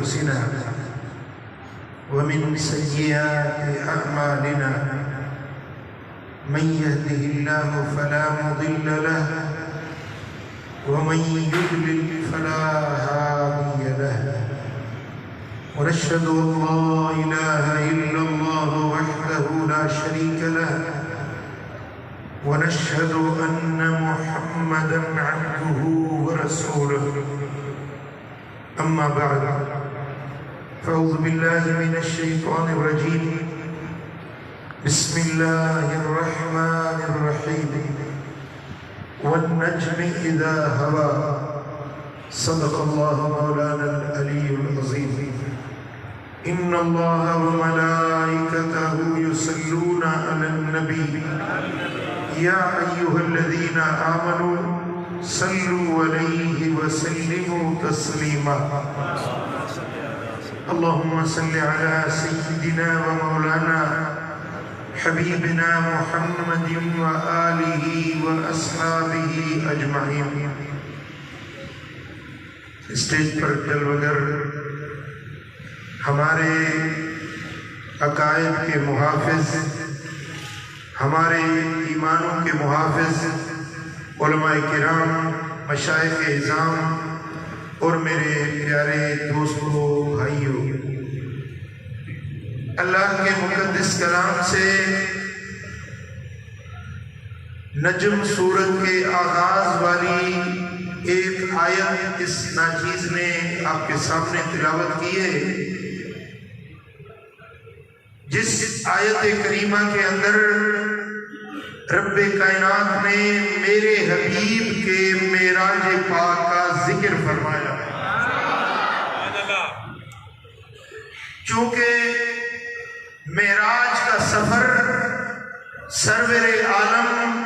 أنفسنا ومن سيئات أعمالنا من يهده الله فلا مضل له ومن يضلل فلا هادي له ونشهد أن لا إله إلا الله وحده لا شريك له ونشهد أن محمدًا عبده ورسوله أما بعد فأعوذ بالله من الشيطان الرجيم بسم الله الرحمن الرحيم والنجم إذا هوى صدق الله مولانا العلي العظيم إن الله وملائكته يصلون على النبي يا أيها الذين آمنوا صلوا عليه وسلموا تسليما اللهم صل على سيدنا ومولانا حبيبنا محمد وآله وأصحابه أجمعين. اسٹیج پر جلوگر ہمارے عقائد کے محافظ، ہمارے ایمانوں کے محافظ علماء کرام، مشائخ اعظام اور میرے پیارے دوستوں، بھائیوں، اللہ کے مقدس کلام سے نجم سورت کے آغاز والی ایک آیت اس ناچیز نے آپ کے سامنے تلاوت کی ہے، جس آیت کریمہ کے اندر رب کائنات نے میرے حبیب کے معراج پاک کا ذکر فرمایا. چونکہ معراج کا سفر سرور عالم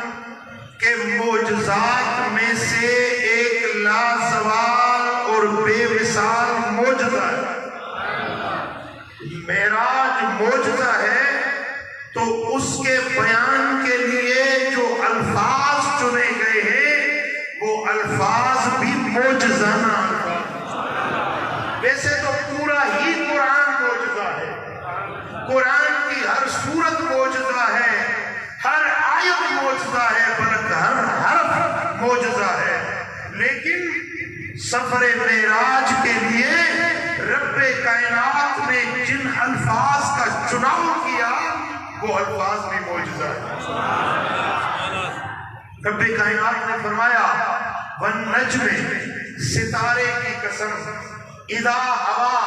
کے معجزات میں سے ایک لازوال اور بے مثال معجزہ ہے. معراج معجزہ ہے تو اس کے بیان کے لیے جو الفاظ چنے گئے ہیں وہ الفاظ بھی معجزانہ. ویسے تو پورا ہی قرآن معجزہ ہے، قرآن کی ہر سورت معجزہ ہے، ہر آیت معجزہ ہے، بلکہ ہر حرف معجزہ ہے. لیکن سفر معراج کے لیے رب کائنات نے جن الفاظ کا چناؤ کیا وہ الفاظ بھی معجزہ ہے. رب کائنات نے فرمایا والنجم، ستارے کی قسم، اذا ہوا،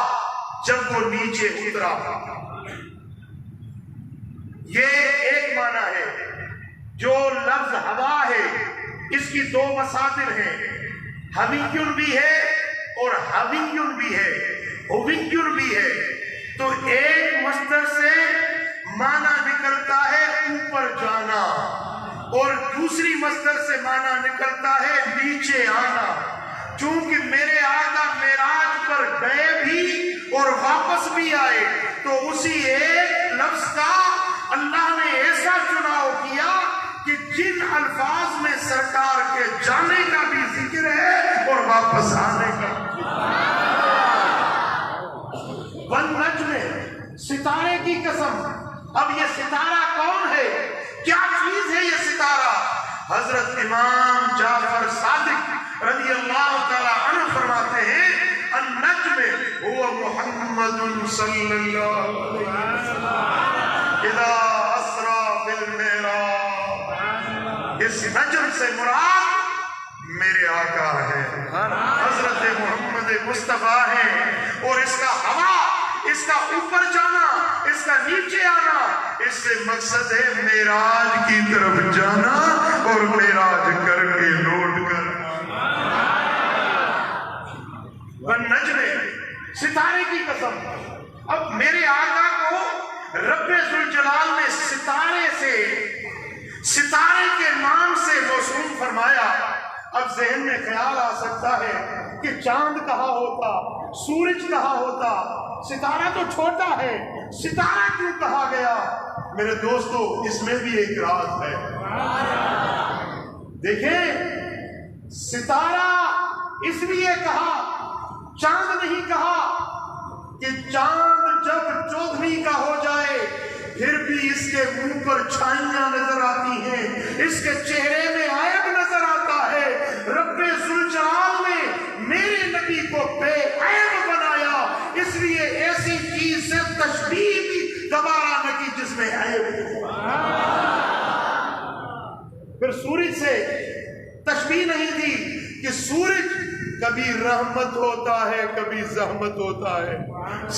جب وہ نیچے اترا. یہ ایک معنی ہے. جو لفظ ہوا ہے اس کی دو مصادر ہیں، حویٌ بھی ہے اور حویٌ بھی ہے، حویٌ بھی ہے. تو ایک مصدر سے معنی نکلتا ہے اوپر جانا اور دوسری مصدر سے معنی نکلتا ہے نیچے آنا. چونکہ میرے آقا معراج پر گئے بھی اور واپس بھی آئے تو اسی ایک لفظ کا اللہ نے ایسا چناؤ کیا کہ جن الفاظ میں سرکار کے جانے کا بھی ذکر ہے اور واپس آنے کا. والنجم، ستارے کی قسم. اب یہ ستارہ کون ہے؟ کیا چیز ہے یہ ستارہ؟ حضرت امام جعفر صادق رضی اللہ تعالی عنہ فرماتے ہیں النجم هو محمد صلی اللہ علیہ وسلم اذا اسرا بالمعراج. اس نجم سے مراد میرے آقا ہے، حضرت محمد مصطفیٰ ہیں. اور اس کا ہوا، اس کا اوپر جانا، اس کا نیچے آنا، اس سے مقصد ہے معراج کی طرف جانا اور معراج کر کے لوٹ کر. والنجم، ستارے کی قسم. اب میرے آقا کو رب ذوالجلال نے ستارے سے، ستارے کے نام سے موسوم فرمایا. اب ذہن میں خیال آ سکتا ہے کہ چاند کہاں ہوتا، سورج کہاں ہوتا، ستارہ تو چھوٹا ہے، ستارہ کیوں کہا گیا؟ میرے دوستو اس میں بھی ایک راز ہے. دیکھیں ستارہ اس لیے کہا، چاند نہیں کہا. کے منہ پر چھائیاں نظر آتی ہیں، اس کے چہرے میں عیب نظر آتا ہے۔ رب ذوالجلال نے میرے نبی کو بے عیب بنایا، اس لیے ایسی چیز سے تشبیہ بھی دوبارہ نہ کی جس میں عیب ہو۔ پھر سورج سے تشبیہ نہیں دی کہ سورج کبھی رحمت ہوتا ہے کبھی زحمت ہوتا ہے۔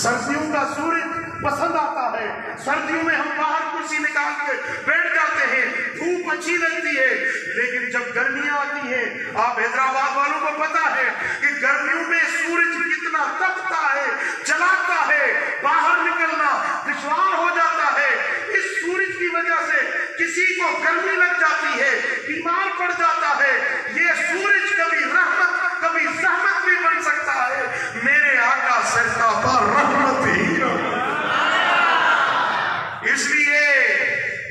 سردیوں کا سورج پسند آتا ہے، سردیوں میں ہم باہر کرسی نکال کے بیٹھ جاتے ہیں، دھوپ اچھی لگتی ہے، لیکن جب گرمیاں آتی ہیں، آپ حیدرآباد والوں کو پتا ہے کہ گرمیوں میں سورج کتنا تپتا ہے، جلاتا ہے، باہر نکلنا دشوار ہو جاتا ہے۔ اس سورج کی وجہ سے کسی کو گرمی لگ جاتی ہے، بیمار پڑ جاتا ہے۔ یہ سورج کبھی رحمت کبھی زحمت بھی بن سکتا ہے۔ میرے آقا سرتاپا رحمت ہی اس لیے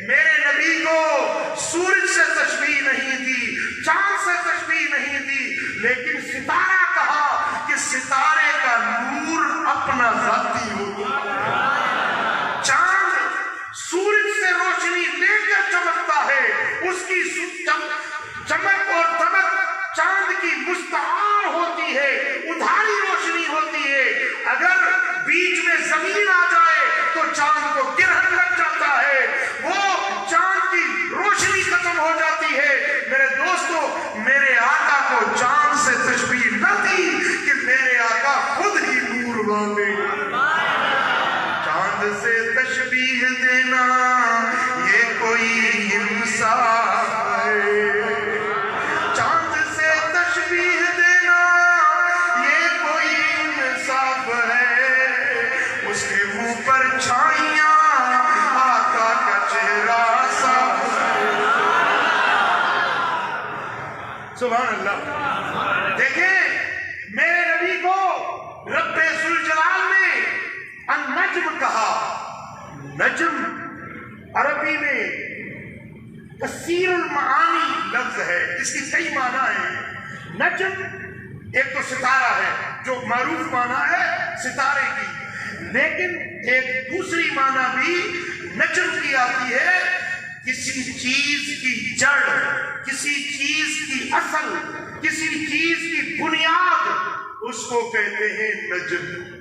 میرے نبی کو سورج سے تشبیہ نہیں دی، چاند سے تشبیہ نہیں دی، لیکن ستارہ کہا کہ ستارے کا نور اپنا ذاتی ہوتا ہے۔ چاند سورج سے روشنی لے کر چمکتا ہے، اس کی چمک اور دمک چاند کی مستعار ہوتی ہے، ادھاری روشنی ہوتی ہے۔ اگر بیچ میں زمین آ جائے تو چاند کو گرہن لگ جاتا ہے، وہ چاند کی روشنی ختم ہو جاتی ہے۔ میرے دوستو، میرے آقا کو چاند سے تشبیہ نہ دی کہ میرے آقا خود ہی نور والے۔ چاند سے تشبیہ دینا یہ کوئی انصاف ہے، چاند سے تشبیہ دینا یہ کوئی انصاف ہے، اس کے منہ پر چھائیاں آقا کا چہرہ صاف ہے۔ سبحان اللہ۔ دیکھیں میرے نبی کو رب ذوالجلال نے النجم کہا۔ نجم عربی میں کثیر المعانی لفظ ہے، اس کی کئی معنی ہیں۔ نجم ایک تو ستارہ ہے جو معروف معنی ہے ستارے کی، لیکن ایک دوسری معنی بھی نجم کی آتی ہے، کسی چیز کی جڑ، کسی چیز کی اصل، کسی چیز کی بنیاد، اس کو کہتے ہیں نجم۔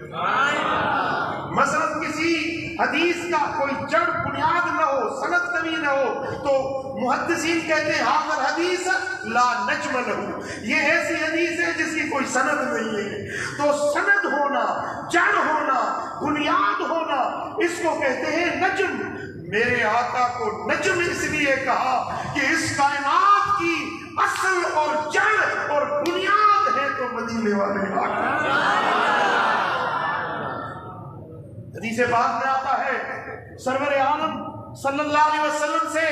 مثلا کسی حدیث کا کوئی جڑ بنیاد نہ ہو، سند کبھی نہ ہو، تو محدثین کہتے ہیں حاضر حدیث لا نجم لہو، یہ ایسی حدیث ہے جس کی کوئی سند نہیں ہے۔ تو سند ہونا، جڑ ہونا، بنیاد ہونا، اس کو کہتے ہیں نجم۔ میرے آقا کو نجم اس لیے کہا کہ اس کائنات کی اصل اور جڑ اور بنیاد ہے تو مدینے والے آقا۔ حدیث پاک میں آتا ہے سرور عالم صلی اللہ علیہ وسلم سے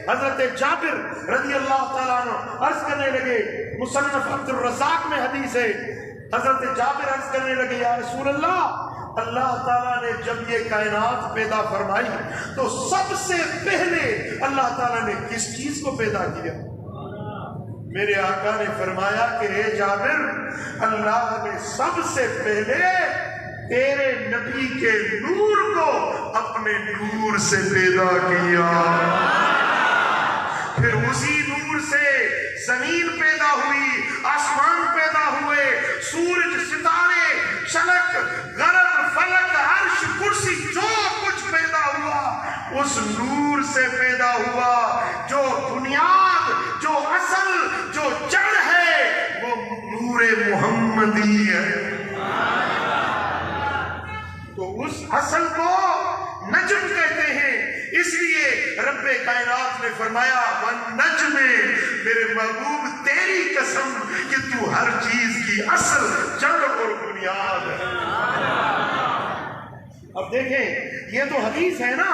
حضرت جابر رضی اللہ تعالیٰ عنہ عرض کرنے لگے، مصنف عبد الرزاق میں حدیث ہے، حضرت جابر عرض کرنے لگے یا رسول اللہ، اللہ تعالیٰ نے جب یہ کائنات پیدا فرمائی تو سب سے پہلے اللہ تعالیٰ نے کس چیز کو پیدا کیا؟ میرے آقا نے فرمایا کہ اے جابر، اللہ نے سب سے پہلے تیرے نبی کے نور کو اپنے نور سے پیدا کیا، پھر اسی نور سے زمین پیدا ہوئی، آسمان پیدا ہوئے، سورج، ستارے، شلک، غرب، فلک، عرش، کرسی، جو کچھ پیدا ہوا اس نور سے پیدا ہوا۔ جو بنیاد، جو اصل، جو جڑ ہے وہ نور محمدی ہے۔ تو اس اصل کو نجم کہتے ہیں، اس لیے رب کائنات نے فرمایا وَالنَّجْمِ، میرے محبوب تیری قسم کہ تو ہر چیز کی اصل، جڑ اور بنیاد ہے۔ اب دیکھیں یہ تو حدیث ہے نا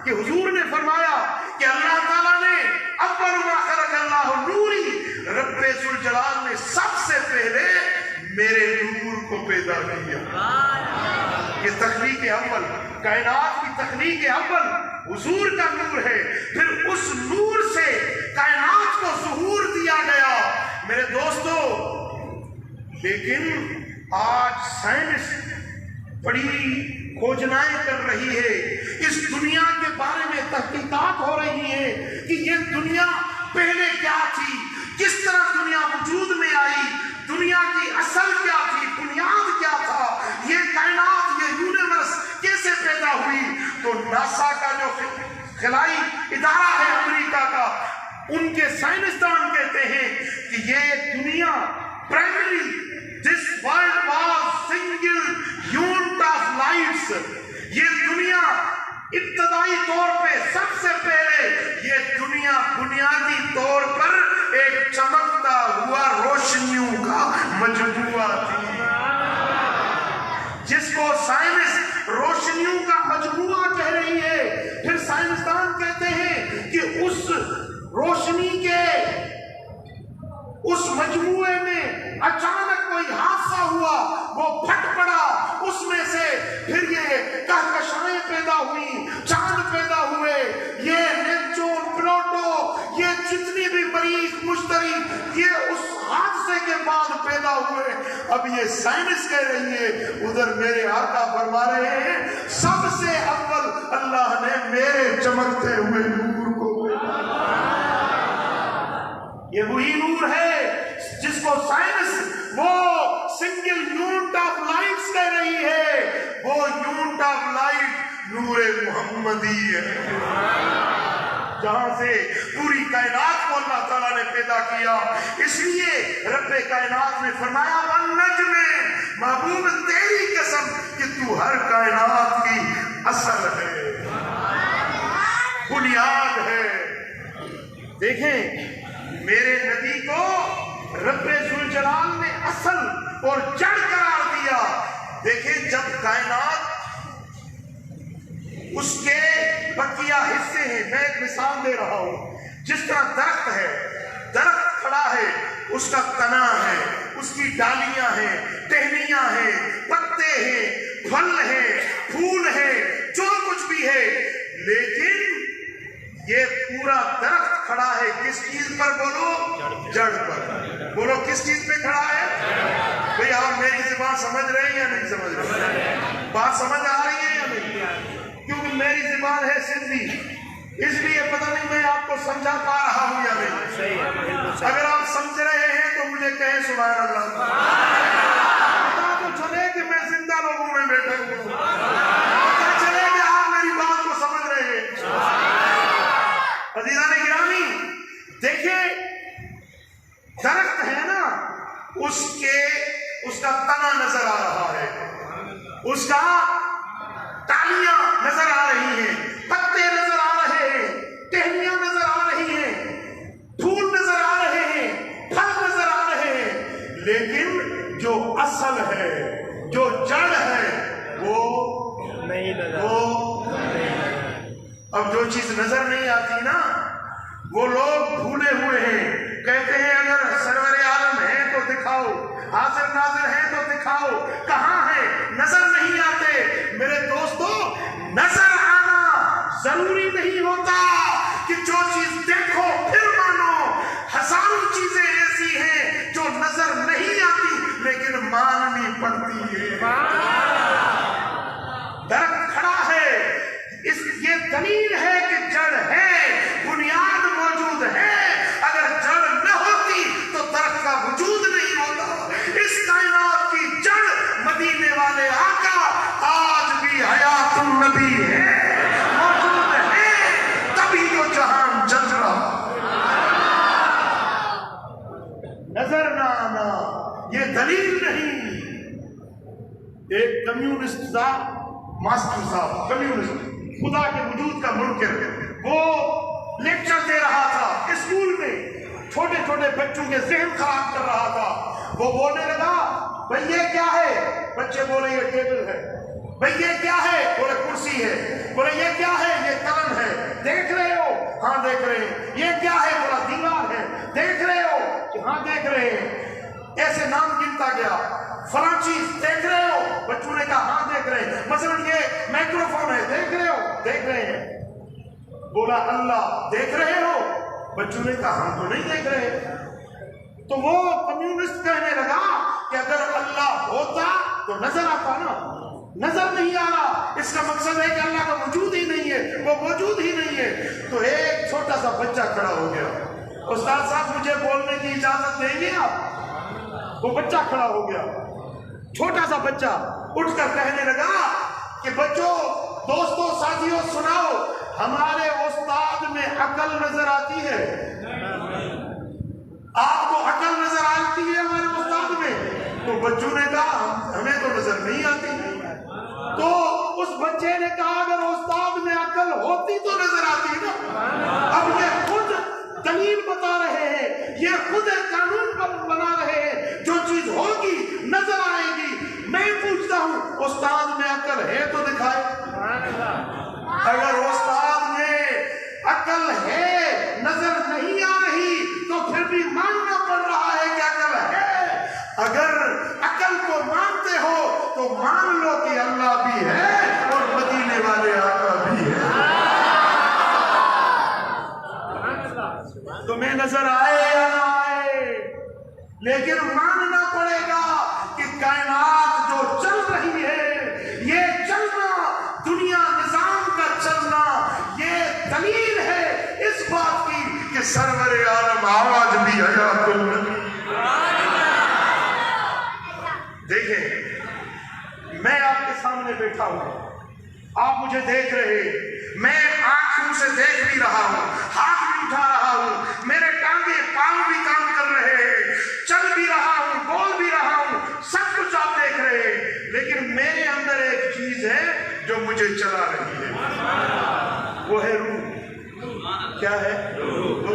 کہ حضور نے فرمایا کہ اللہ تعالیٰ نے اول ما خلق اللہ نوری، رب ذوالجلال نے سب سے پہلے میرے نور کو پیدا کیا۔ یہ تخلیق اول، کائنات کی تخلیق اول حضور کا نور ہے، پھر اس نور سے کائنات کو ظہور دیا گیا۔ میرے دوستو، لیکن آج سائنس بڑی کھوجنائیں کر رہی ہے، اس دنیا کے بارے میں تحقیقات ہو رہی ہے کہ یہ دنیا پہلے کیا تھی، کس طرح دنیا وجود میں آئی، دنیا کی اصل کیا تھی، بنیاد کیا تھا، یہ کائنات، یہ یونیورس کیسے پیدا ہوئی۔ تو ناسا کا جو خلائی ادارہ ہے امریکہ کا، ان کے سائنسدان کہتے ہیں کہ یہ دنیا primary This world was single unit of lights. یہ دنیا ابتدائی طور پہ سب سے پہلے یہ دنیا بنیادی طور پر ایک چمکتا ہوا روشنیوں کا مجموعہ تھی، جس کو سائنس روشنیوں کا مجموعہ کہہ رہی ہے۔ پھر سائنسدان کہتے ہیں کہ اس روشنی کے اس مجموعے میں اچانک کوئی حادثہ ہوا، وہ پھٹ پڑا، اس میں سے پھر یہ کہکشائیں پیدا ہوئی، چاند پیدا ہوئے، یہ نیپچون، پلوٹو، یہ جتنی بھی مریخ، مشتری، یہ اس حادثے کے بعد پیدا ہوئے۔ اب یہ سائنس کہہ رہی ہے، ادھر میرے آقا فرما رہے ہیں سب سے اول اللہ نے میرے چمکتے ہوئے نور کو، یہ وہی نور ہے جس کو سائنس وہ سنگل یونٹ آف لائٹس کہہ رہی ہے، وہ یونٹ آف لائٹ نور محمدی ہے، جہاں سے پوری کائنات کو اللہ تعالیٰ نے پیدا کیا۔ اس لیے رب کائنات نے فرمایا والنجم، محبوب تیری قسم کہ تو ہر کائنات کی اصل ہے، بنیاد ہے۔ دیکھیں میرے نبی کو رب ذوالجلال نے اصل اور جڑ قرار دیا۔ دیکھیں جب کائنات اس کے بقیہ حصے ہیں، میں ایک مثال دے رہا ہوں، جس طرح درخت ہے، درخت کھڑا ہے، اس کا تنا ہے، اس کی ڈالیاں ہیں، ٹہنیاں ہیں، پتے ہیں، پھل ہیں، پھول ہیں، جو کچھ بھی ہے، لیکن یہ پورا درخت کھڑا ہے کس چیز پر؟ بولو جڑ پر۔ بولو کس چیز پہ کھڑا ہے؟ بھئی آپ میری زبان سمجھ رہے ہیں یا نہیں سمجھ رہے؟ بات سمجھ آ رہی ہے یا نہیں؟ کیونکہ میری زبان ہے سندھی، اس لیے پتہ نہیں میں آپ کو سمجھا پا رہا ہوں یا نہیں۔ اگر آپ سمجھ رہے ہیں تو مجھے کہیں سبحان اللہ، پتا تو چلے کہ میں زندہ لوگوں میں بیٹھا ہوں، پتا چلے کہ آپ میری بات کو سمجھ رہے ہیں۔ عزیزان گرامی دیکھیں درخت ہے نا، اس کا تنا نظر آ رہا ہے، اس کا ٹالیاں نظر آ رہی ہیں، پتے نظر آ رہے ہیں، ٹہنیاں نظر آ رہی ہیں، پھول نظر آ رہے ہیں، پھل نظر آ رہے ہیں، لیکن جو اصل ہے، جو جڑ ہے، وہ نہیں نظر۔ اب جو چیز نظر نہیں آتی نا، وہ لوگ بھولے ہوئے ہیں، کہتے ہیں اگر سرور عالم ہے تو دکھاؤ، حاضر ناظر ہے تو دکھاؤ، کہاں ہے؟ نظر نہیں آتے۔ میرے دوستو نظر آنا ضروری نہیں ہوتا کہ جو چیز دیکھو پھر مانو، ہزاروں چیزیں ایسی ہیں جو نظر نہیں آتی لیکن ماننی پڑتی ہے۔ درخت کھڑا ہے، یہ دلیل ہے کہ جڑ ہے، بنیاد موجود ہے، اگر جڑ نہ ہوتی تو درخت کا وجود نہیں ہوتا۔ اس کائنات کی جڑ مدینے والے آقا آج بھی حیات النبی ہے، موجود ہے، تبھی تو جہان جل رہا۔ نظر نہ آنا یہ دلیل نہیں۔ ایک کمیونسٹ تھا، ماسٹر صاحب کمیونسٹ، خدا کے وجود کا منکر، وہ لیکچر دے رہا تھا اسکول میں، چھوٹے چھوٹے بچوں کے ذہن خراب کر رہا تھا۔ وہ بولنے لگا بھئی یہ کیا ہے؟ بچے بولے یہ ٹیبل ہے۔ بھئی یہ کیا ہے؟ بولے کرسی ہے۔ بولے یہ کیا ہے؟ یہ قلم ہے۔ دیکھ رہے ہو؟ ہاں دیکھ رہے ہیں۔ یہ کیا ہے؟ بولا دیوار ہے۔ دیکھ رہے ہو؟ کہ ہاں دیکھ رہے ہیں۔ ایسے نام گنتا گیا، فلاں چیز دیکھ رہے ہو؟ بچوں نے کہا ہاں دیکھ رہے ہیں۔ مثلا یہ مائکرو فون ہے، دیکھ رہے ہو؟ دیکھ رہے ہیں۔ بولا اللہ دیکھ رہے ہو؟ بچوں نے کہا ہم تو نہیں دیکھ رہے۔ تو وہ کمیونسٹ کہنے لگا کہ اگر اللہ ہوتا تو نظر آتا نا، نظر نہیں آ رہا، اس کا مقصد ہے کہ اللہ کا وجود ہی نہیں ہے، وہ موجود ہی نہیں ہے۔ تو ایک چھوٹا سا بچہ کھڑا ہو گیا، استاد صاحب مجھے بولنے کی اجازت دیں گے آپ؟ وہ بچہ کھڑا ہو گیا، چھوٹا سا بچہ اٹھ کر کہنے لگا کہ بچوں، دوستوں، ساتھیوں، سناؤ، ہمارے استاد میں عقل نظر آتی ہے؟ آپ کو عقل نظر آتی ہے ہمارے استاد میں؟ تو بچوں نے کہا ہمیں تو نظر نہیں آتی۔ تو اس بچے نے کہا اگر استاد میں عقل ہوتی تو نظر آتی نا۔ اب یہ خود دلیل بتا رہے ہیں، یہ خود ایک قانون بنا رہے ہیں، جو چیز ہوگی نظر آئے گی۔ میں پوچھتا ہوں استاد میں عقل ہے تو دکھائے۔ اگر استاد میں عقل ہے، نظر نہیں آ رہی، تو پھر بھی ماننا پڑ رہا ہے کہ عقل ہے۔ اگر عقل کو مانتے ہو تو مان لو کہ اللہ بھی ہے اور مدینے والے آقا بھی ہے۔ تمہیں نظر آئے یا نہ آئے، لیکن ماننا پڑے گا کہ کائنات جو چل رہی ہے، یہ چلنا، دنیا نظام کا چلنا، یہ دلیل ہے اس بات کی کہ سرور عالم آج بھی حیات النبی۔ دیکھیں، میں آپ کے سامنے بیٹھا ہوں، آپ مجھے دیکھ رہے، میں آنکھوں سے دیکھ بھی رہا ہوں، ہاتھ بھی اٹھا رہا ہوں، میرے ٹانگے پاؤں بھی کام کر رہے ہیں، چل بھی رہا ہوں، بول بھی رہا ہوں، سب کچھ آپ دیکھ رہے ہیں، لیکن میرے اندر ایک چیز ہے جو مجھے چلا رہی ہے، وہ ہے روح۔ کیا ہے؟ روح۔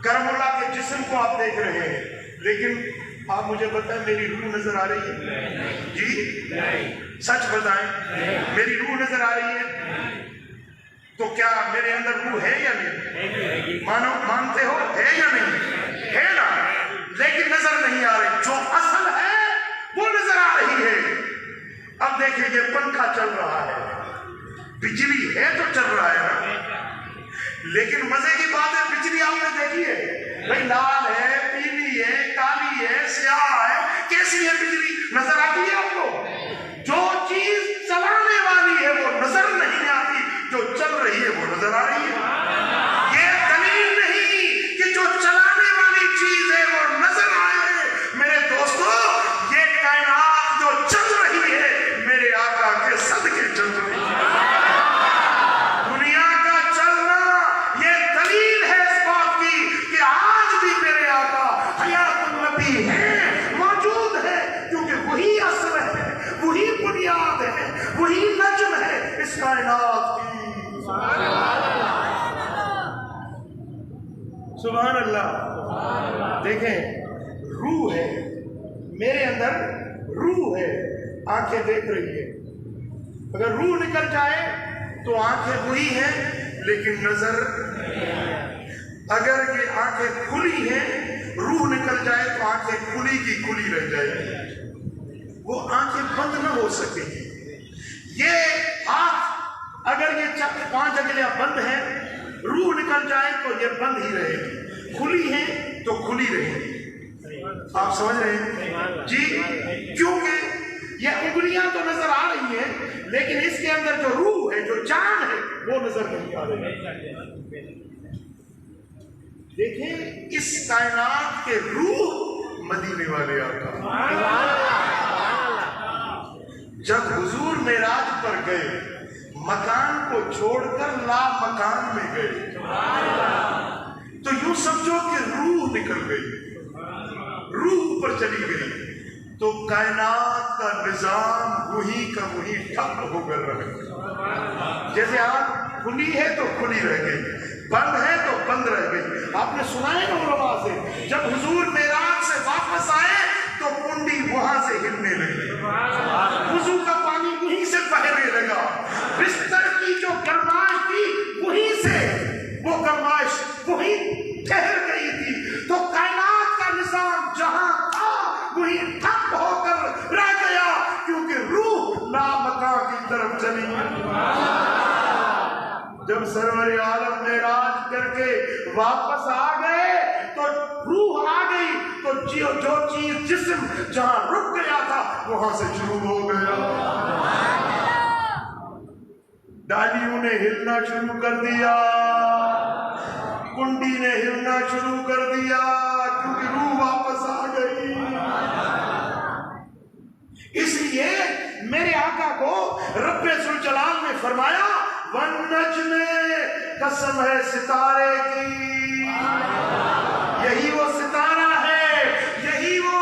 کرم اللہ کے جسم کو آپ دیکھ رہے ہیں، لیکن آپ مجھے بتائیں میری روح نظر آ رہی ہے؟ جی سچ بتائیں، میری روح نظر آ رہی ہے؟ تو کیا میرے اندر روح ہے یا نہیں؟ مانتے ہو ہے یا نہیں؟ ہے نا، لیکن نظر نہیں آ رہی۔ جو اصل ہے وہ نظر آ رہی ہے۔ اب دیکھیں، یہ پنکھا چل رہا ہے، بجلی ہے تو چل رہا ہے نا، لیکن مزے کی بات ہے بجلی آپ نے دیکھی ہے بھائی، لال ہے، پیلی ہے، کالی ہے، سیاہ ہے، کیسی ہے بجلی؟ نظر آتی ہے آپ کو؟ جو چیز چلانے والی ہے وہ نظر نہیں آتی، جو چل رہی ہے وہ نظر آ رہی ہے۔ یہ دلیل نہیں کہ جو چلانے والی چیز ہے وہ نظر آئے۔ میرے دوستو، یہ کائنات جو چل رہی ہے میرے آقا کے صدقے چل رہی ہے۔ دنیا کا چلنا یہ دلیل ہے اس بات کی کہ آج بھی میرے آقا حیات النبی ہے، موجود ہے، کیونکہ وہی اصل ہے، وہی بنیاد ہے، وہی نجم ہے اس کائنات کی۔ سبحان اللہ۔ دیکھیں، روح ہے میرے اندر، روح ہے، آنکھیں دیکھ رہی ہے۔ اگر روح نکل جائے تو آنکھیں وہی ہیں لیکن نظر، اگر یہ آنکھیں کھلی ہیں، روح نکل جائے تو آنکھیں کھلی کی کھلی رہ جائے گی، وہ آنکھیں بند نہ ہو سکیں گی۔ یہ ہاتھ، اگر یہ 5 انگلیاں بند ہیں، روح نکل جائے تو یہ بند ہی رہے گی، کھلی ہیں تو کھلی رہے گی۔ آپ سمجھ رہے ہیں جی؟ کیونکہ یہ انگلیاں تو نظر آ رہی ہیں، لیکن اس کے اندر جو روح ہے، جو جان ہے، وہ نظر نہیں آ رہی۔ دیکھیں، اس کائنات کے روح مدینے والے آقا جب حضور معراج پر گئے، مکان کو چھوڑ کر لا مکان میں گئے، تو یوں سمجھو کہ روح نکل گئی، روح اوپر چلی گئی، تو کائنات کا نظام وہی کا وہی ٹھپ ہو کر رہ گیا۔ جیسے آنکھ کھلی ہے تو کھلی رہ گئی، بند ہے تو بند رہ گئی۔ آپ نے سنا ہے نا علماء سے، جب حضور معراج سے واپس آئے تو کنڈی وہاں سے ہلنے لگی، وضو کا پانی وہیں سے بہنے لگا، بستر کی جو گرمائش تھی وہیں سے وہ گرمائش وہیں ٹھہر گئی تھی، تو کائنات کا نظام جہاں تھا وہیں ٹھپ ہو کر رہ گیا، کیونکہ روح لامکان کی طرف چلی گئی۔ جب سرور عالم معراج کر کے واپس آ گئے تو روح آ گئی، تو تو جو چیز جسم جہاں رک گیا تھا وہاں سے شروع ہو گیا. ڈالیوں نے ہلنا شروع کر دیا, کنڈی نے ہلنا شروع کر دیا, کیونکہ روح واپس آ گئی. اس لیے میرے آقا کو رب ذوالجلال نے فرمایا والنجم, قسم ہے ستارے کی, یہی وہ ستارہ ہے, یہی وہ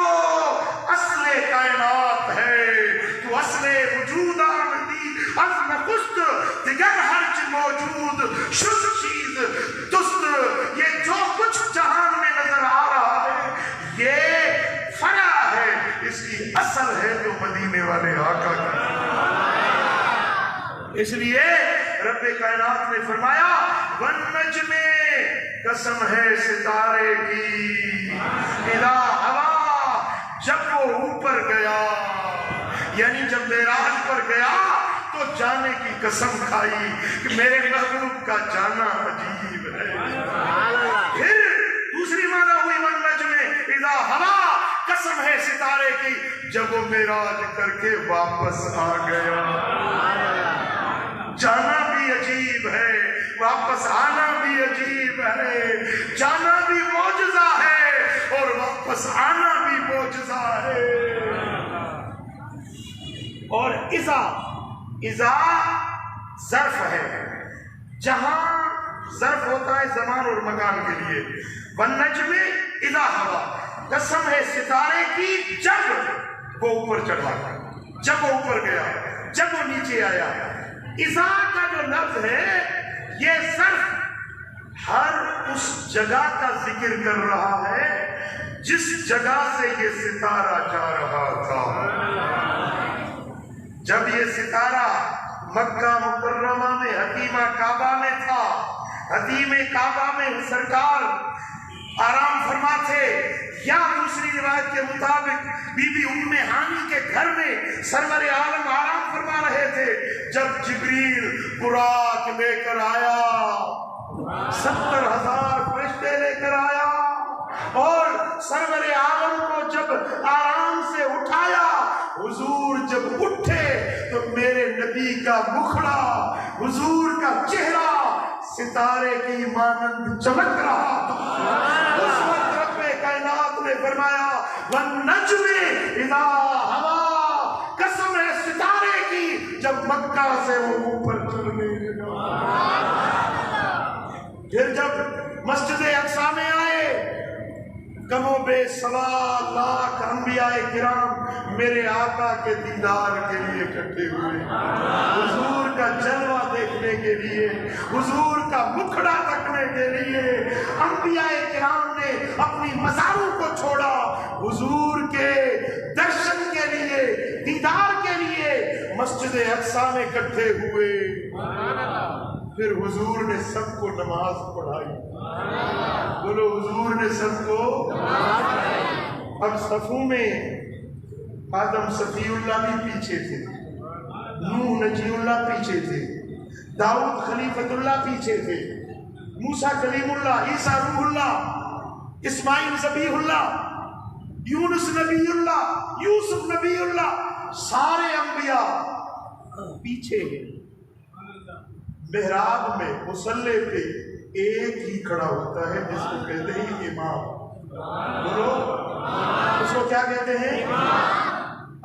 اصل کائنات ہے. تو اصل وجود آمدی عزم خست دیگر ہر چیز موجود شد چیز دست. یہ جو کچھ جہان میں نظر آ رہا ہے یہ فرع ہے, اس کی اصل ہے جو مدینے والے آقا کی. اس لیے رب کائنات نے فرمایا والنجم, قسم ہے ستارے کی, اذا ہوا, جب وہ اوپر گیا, یعنی جب معراج پر گیا تو جانے کی قسم کھائی کہ میرے محبوب کا جانا عجیب ہے. پھر دوسری معنی ہوئی والنجم اذا ہوا, قسم ہے ستارے کی, جب وہ معراج کر کے واپس آ گیا. جانا بھی عجیب ہے, واپس آنا بھی عجیب ہے. جانا بھی معجزہ ہے اور واپس آنا بھی معجزہ ہے. اور اذا ظرف ہے, جہاں ظرف ہوتا ہے زمان اور مکان کے لیے. والنجم اذا ہوا, قسم ہے ستارے کی جب وہ اوپر چڑھا, جب وہ اوپر گیا, جب وہ نیچے آیا. اذا کا جو لفظ ہے یہ صرف ہر اس جگہ کا ذکر کر رہا ہے جس جگہ سے یہ ستارہ جا رہا تھا. جب یہ ستارہ مکہ مکرمہ میں حتیمہ کعبہ میں تھا, حتیم کعبہ میں سرکار آرام فرما تھے, یا دوسری روایت کے مطابق بی بی ام ہانی کے گھر میں سرور عالم آرام فرما رہے تھے, جب جبریل براق لے کر آیا, 70,000 فرشتے لے کر آیا, اور سرور عالم کو جب آرام سے اٹھایا, حضور جب اٹھے تو میرے نبی کا مکھڑا, حضور کا چہرہ ستارے کی مانند چمک رہا تھا. اس وقت رب کائنات نے فرمایا والنجم اذا ہوا, قسم ہے ستارے کی جب مکہ سے وہ اوپر چلنے لگا. پھر جب مسجد اقصی میں آئے, کم و بیش 1.25 لاکھ انبیاء کرام میرے آقا کے دیدار کے لیے اکٹھے ہوئے, حضور کا جلوہ دیکھنے کے لیے, حضور کا مکھڑا تکنے کے لیے. انبیاء کرام نے اپنی مزاروں کو چھوڑا, حضور کے درشن کے لیے, دیدار کے لیے مسجد اقصی میں اکٹھے ہوئے. پھر حضور نے سب کو نماز پڑھائی. بولو حضور نے سب کو. اب صفوں میں آدم صفی اللہ بھی پیچھے تھے, نوح نجی اللہ پیچھے تھے, داؤد خلیفت اللہ پیچھے تھے, موسیٰ کلیم اللہ, عیسیٰ روح اللہ, اسماعیل ذبیح اللہ, یونس نبی اللہ, یوسف نبی اللہ, سارے انبیاء پیچھے ہیں. محراب میں مصلی پہ ایک ہی کھڑا ہوتا ہے جس کو کہتے ہیں امام. بولو اس کو کیا کہتے ہیں؟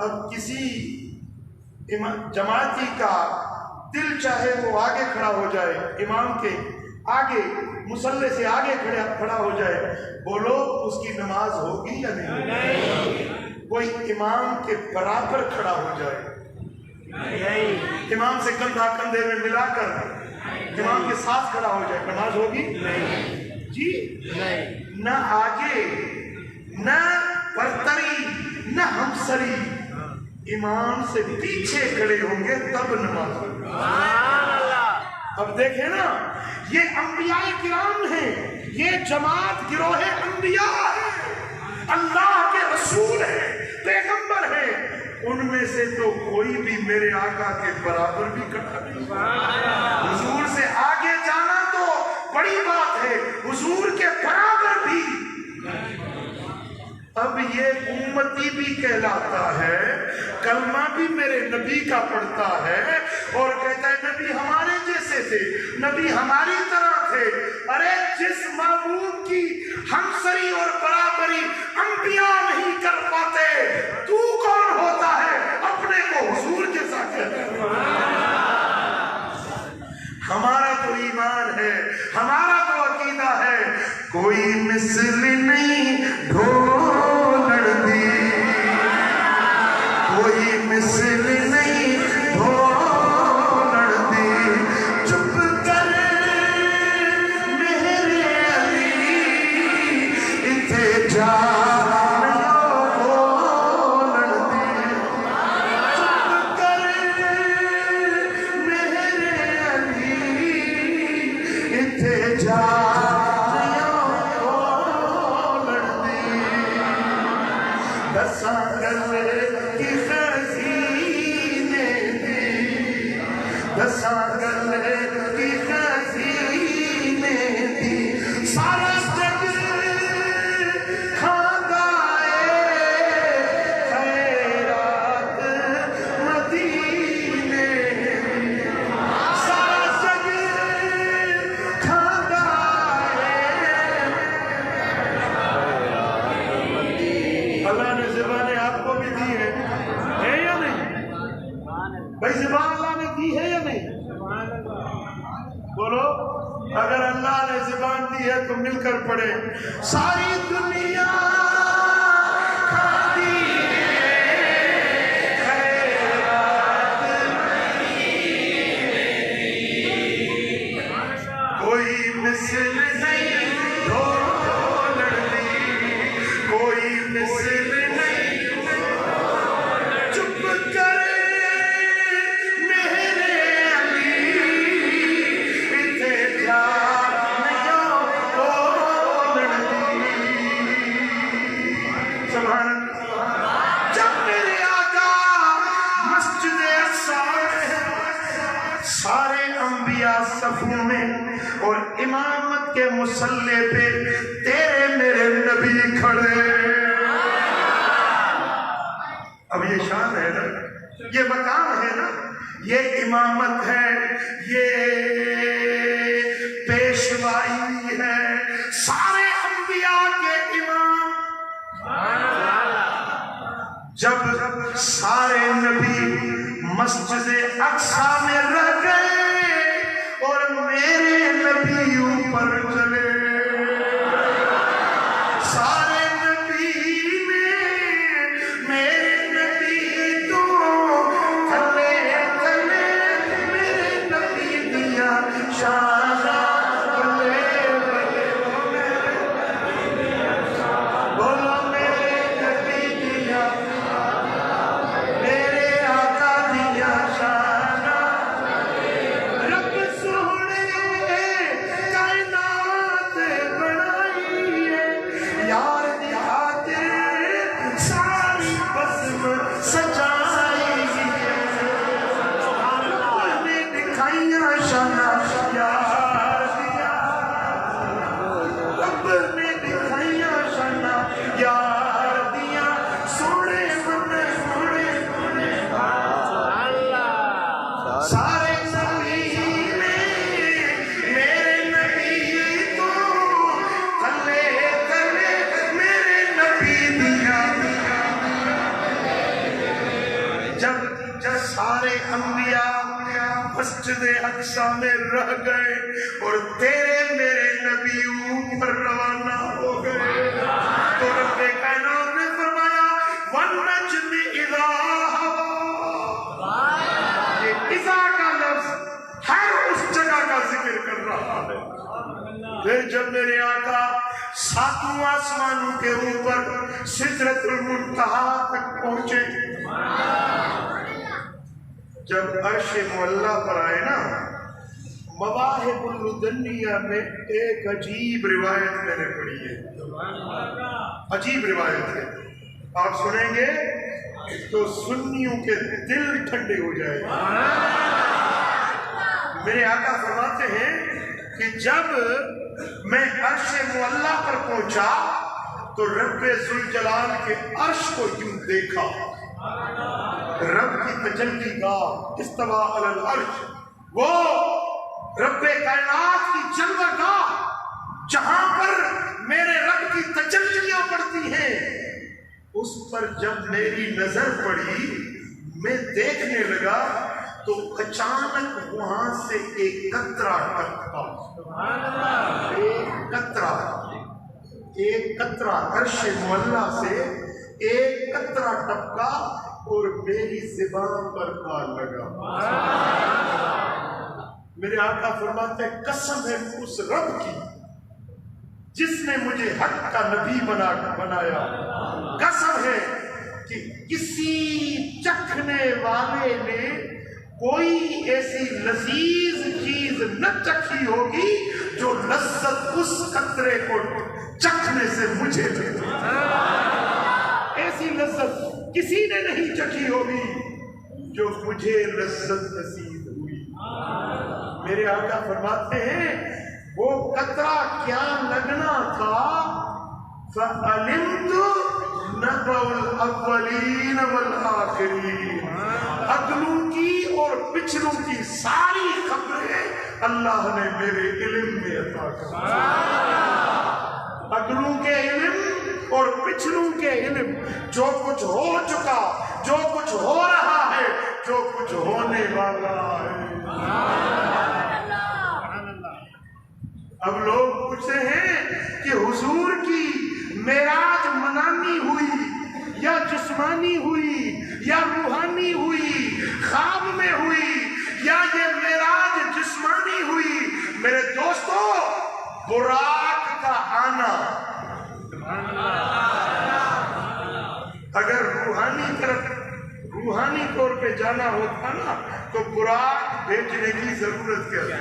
اب کسی جماعتی کا دل چاہے وہ آگے کھڑا ہو جائے, امام کے آگے, مصلی سے آگے کھڑا ہو جائے, بولو اس کی نماز ہوگی یا نہیں؟ کوئی امام کے برابر کھڑا ہو جائے, امام سے کندھا کندھے میں ملا کر امام کے ساتھ کھڑا ہو جائے, نماز ہوگی؟ جی نہ آگے نہ برتری نہ ہمسری, امام سے پیچھے کھڑے ہوں گے تب نماز ہوگی. اب دیکھیں نا, یہ انبیاء کرام ہیں, یہ جماعت گروہ انبیاء ہے, اللہ کے رسول ہیں, پیغمبر ہیں, ان میں سے تو کوئی بھی میرے آقا کے برابر بھی کھڑا نہیں. حضور سے آگے جانا تو بڑی بات ہے, حضور کے برابر بھی. اب یہ امتی بھی کہلاتا ہے، کلمہ بھی میرے نبی کا پڑھتا ہے، اور کہتا ہے نبی ہمارے جیسے تھے، نبی ہماری طرح تھے۔ ارے جس محبوب کی ہمسری اور برابری انبیاء نہیں کر پاتے، تو کون ہوتا ہے اپنے کو حضور جیسا کہتا ہے؟ ہمارا تو ایمان ہے، ہمارا تو عقیدہ ہے، کوئی مثل نہیں ڈھولڑ دی، کوئی مثل نہیں ڈھولڑ دی، چپ کر میرے علی اتھے جا اگر اللہ نے زبان دی ہے تو مل کر پڑھے، ساری دنیا کھاتی خیرات کوئی مثل نہیں ڈھولڑ دی، کوئی مثل نہیں، چپ کر صفوں میں اور امامت کے مصلی پہ تیرے میرے نبی کھڑے۔ اب یہ شان ہے نا، یہ مقام ہے نا، یہ امامت ہے، یہ پیشوائی ہے، سارے انبیاء کے امام۔ جب سارے نبی مسجد اقصیٰ میں رہ گئے اور میرے نبی اوپر چلے، سارے نبی میں میرے نبی تو تھلے تھلے، میرے نبی دیا شانہ بلے بلے، بولو میرے نبی دیا، میرے آقا دیا شانہ۔ مسجد اقصیٰ میں رہ گئے اور تیرے میرے نبی اوپر روانہ ہو گئے، تو رب کائنات نے فرمایا وَالنَّجْمِ إِذَا هَوَىٰ، یہ اذا کا لفظ ہر اس جگہ کا ذکر کر رہا ہے۔ پھر جب میرے آقا ساتوں آسمانوں کے اوپر سدرۃ المنتہا تک پہنچے، جب عرش معلیٰ پر آئے نا، مواہب اللدنیہ میں ایک عجیب روایت میں نے پڑھی ہے، عجیب روایت ہے، آپ سنیں گے تو سنیوں کے دل ٹھنڈے ہو جائے گا۔ میرے آقا فرماتے ہیں کہ جب میں عرش معلیٰ پر پہنچا تو رب ذوالجلال کے عرش کو یوں دیکھا، رب کی تجلی گاہ استوا علی العرش، وہ رب کائنات کی جلوہ گاہ جہاں پر میرے رب کی تجلیاں پڑتی ہیں، اس پر جب میری نظر پڑی میں دیکھنے لگا تو اچانک وہاں سے ایک قطرہ ٹپکا، ایک قطرہ عرش معلیٰ سے ایک قطرہ ٹپکا اور میری زبان پر آ لگا۔ میرے آقا فرماتے ہیں قسم ہے اس رب کی جس نے مجھے حق کا نبی بنایا، قسم ہے کہ کسی چکھنے والے نے کوئی ایسی لذیذ چیز نہ چکھی ہوگی جو لذت اس قطرے کو چکھنے سے مجھے ملی، ایسی لذت کسی نے نہیں چکھی ہوگی جو مجھے لذت نصیب ہوئی۔ میرے آقا فرماتے ہیں وہ قطرہ کیا لگنا تھا، فَعَلِمْتُ نَبَوْ الْأَوَّلِينَ وَالْآخِرِينَ، اگلوں کی اور پچھلوں کی ساری خبریں اللہ نے میرے علم میں عطا کر دی، اگلوں کے علم اور پچھلوں کے علم، جو کچھ ہو چکا، جو کچھ ہو رہا ہے، جو کچھ ہونے والا ہے۔ اب لوگ پوچھتے ہیں کہ حضور کی معراج منامی ہوئی یا جسمانی ہوئی یا روحانی ہوئی، خواب میں ہوئی یا یہ معراج جسمانی ہوئی؟ میرے دوستو، براق کا آنا اگر روحانی طور پہ جانا ہوتا نا تو براق بھیجنے کی ضرورت کیا ہے؟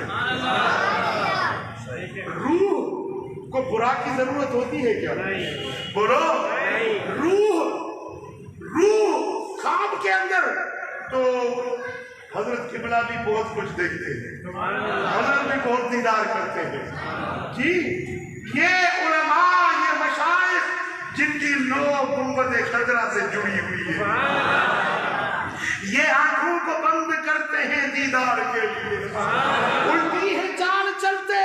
روح کو براق کی ضرورت ہوتی ہے کیا؟ بولو، روح خواب کے اندر تو حضرت قبلہ بھی بہت کچھ دیکھتے ہیں، حضرت بھی بہت دیدار کرتے ہیں جی۔ یہ علماء، یہ مشائخ جن کی نو گنبد خضرا سے جڑی ہوئی ہے، یہ آنکھوں کو بند کرتے ہیں دیدار کے لیے، الٹی ہے چال چلتے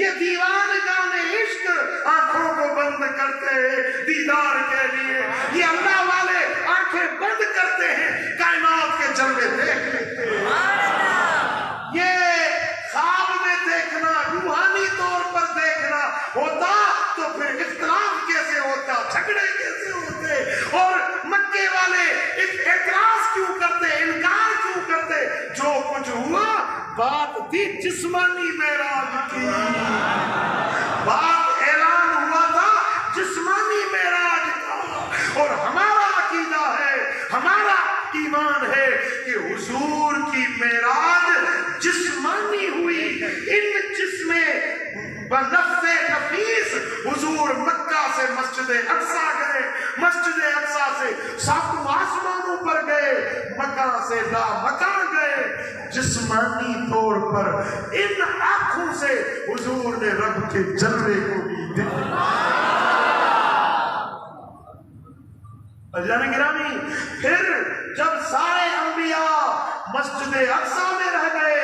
یہ دیوان گانے عشق، آنکھوں کو بند کرتے ہیں دیدار کے لیے۔ یہ اللہ والے آنکھیں بند کرتے ہیں، کائنات کے جلوے دیکھ لیتے ہیں۔ یہ خواب میں دیکھنا، روحانی طور پر دیکھنا ہوتا تو پھر اختلاف کیسے ہوتا، جھگڑے کیسے ہوتے، اور مکے والے اعتراض کیوں کرتے، انکار کیوں کرتے؟ جو کچھ ہوا بات تھی جسمانی معراج کی، بات اعلان ہوا تھا جسمانی معراج کا، اور ہمارا عقیدہ ہے، ہمارا ایمان ہے کہ حضور کی معراج جسمانی ہوئی، ان جس میں بنفس نفیس حضور مکہ سے مسجد اقصی گئے، مسجد اقصی سے ساتوں آسمانوں پر گئے، مکہ سے لا مکان گئے، جسمانی طور پر ان آنکھوں سے حضور نے رب کے جلوے کو بھی دیکھا۔ اجان گرامی، پھر جب سارے انبیاء مسجد اقصی میں رہ گئے،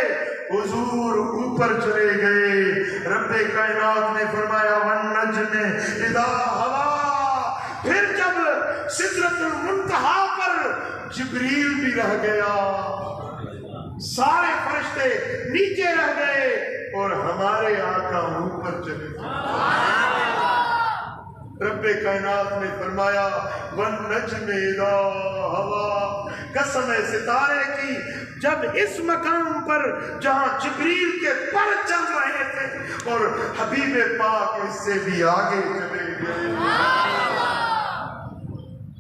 حضور اوپر چلے گئے، رب کائنات نے فرمایا وَالنَّجْمِ إِذَا هَوَىٰ، پھر جب سدرۃ المنتہا پر جبریل بھی رہ گیا، سارے فرشتے نیچے رہ گئے اور ہمارے آقا اوپر چلے گئے۔ رب کائنات نے فرمایا وَالنَّجْمِ إِذَا هَوَىٰ، قسم ہے ستارے کی، جب اس مقام پر جہاں جبریل کے پر چل رہے تھے اور حبیب پاک اس سے بھی آگے چلے گئے،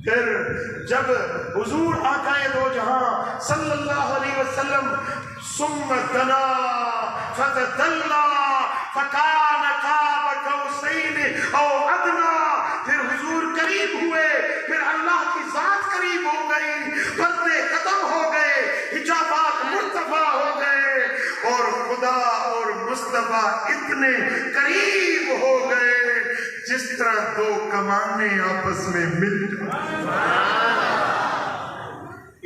پھر جب حضور آقا دو جہاں صلی اللہ علیہ وسلم ثم دنا فتدلا فکان قاب قوسین او ادنا، پھر حضور قریب ہوئے، پھر اللہ کی ذات قریب ہو گئی، پردے ختم ہو گئے، حجابات مرتفع ہو گئے، اور خدا اور مصطفیٰ اتنے قریب ہو گئے جس طرح دو کمانے آپس میں مل جاتے،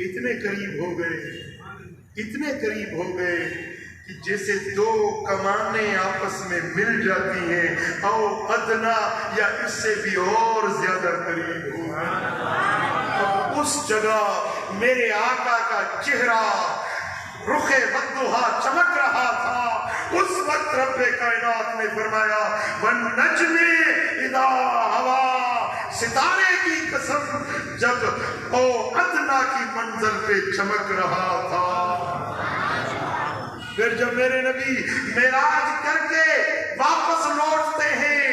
اتنے قریب ہو گئے، اتنے قریب ہو گئے کہ جیسے دو کمانے آپس میں مل جاتی ہیں، او ادنا یا اس سے بھی اور زیادہ قریب ہو گئے۔ اس جگہ میرے آقا کا چہرہ رخ بدوہا چمک رہا تھا۔ اس وقت رب کائنات نے فرمایا والنجم اذا ہوا، ستارے کی قسم جب او ادنا کی منزل پہ چمک رہا تھا۔ پھر جب میرے نبی معراج کر کے واپس لوٹتے ہیں،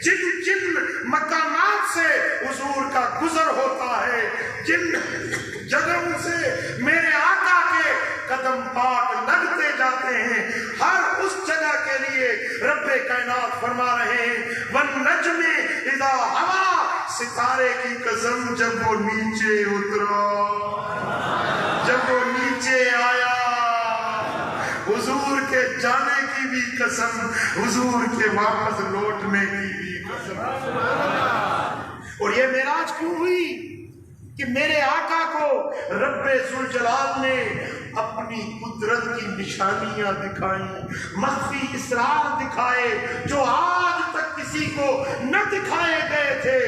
جن جن مقامات سے حضور کا گزر ہوتا ہے، جن جگہوں سے میرے آقا کے قدم پاک لگتے جاتے ہیں، ہر اس جگہ کے لیے رب کائنات فرما رہے ہیں والنجم اذا ہوا، ستارے کی قسم جب وہ نیچے اترا، جب وہ نیچے آیا، حضور کے جانے کی بھی قسم، حضور کے واپس لوٹنے کی بھی قسم۔ اور یہ معراج کیوں ہوئی کہ میرے آقا کو رب ذوالجلال نے اپنی قدرت کی نشانیاں دکھائیں، مخفی اسرار دکھائے جو آج تک کسی کو نہ دکھائے گئے تھے۔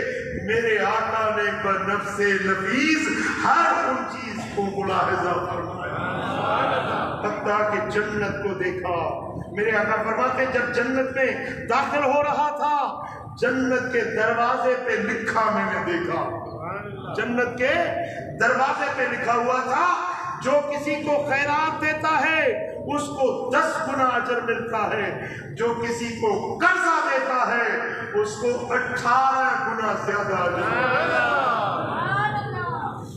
میرے آقا نے بنفس لفیظ ہر ان چیز کو ملاحظہ فرمایا، حتیٰ کہ جنت کو دیکھا۔ میرے آقا فرماتے جب جنت میں داخل ہو رہا تھا، جنت کے دروازے پہ لکھا میں نے دیکھا، جنت کے دروازے پہ لکھا ہوا تھا جو کسی کو خیرات دیتا ہے اس کو 10 گنا اجر ملتا ہے، جو کسی کو قرضہ دیتا ہے اس کو 18 گنا زیادہ اجر ملتا ہے۔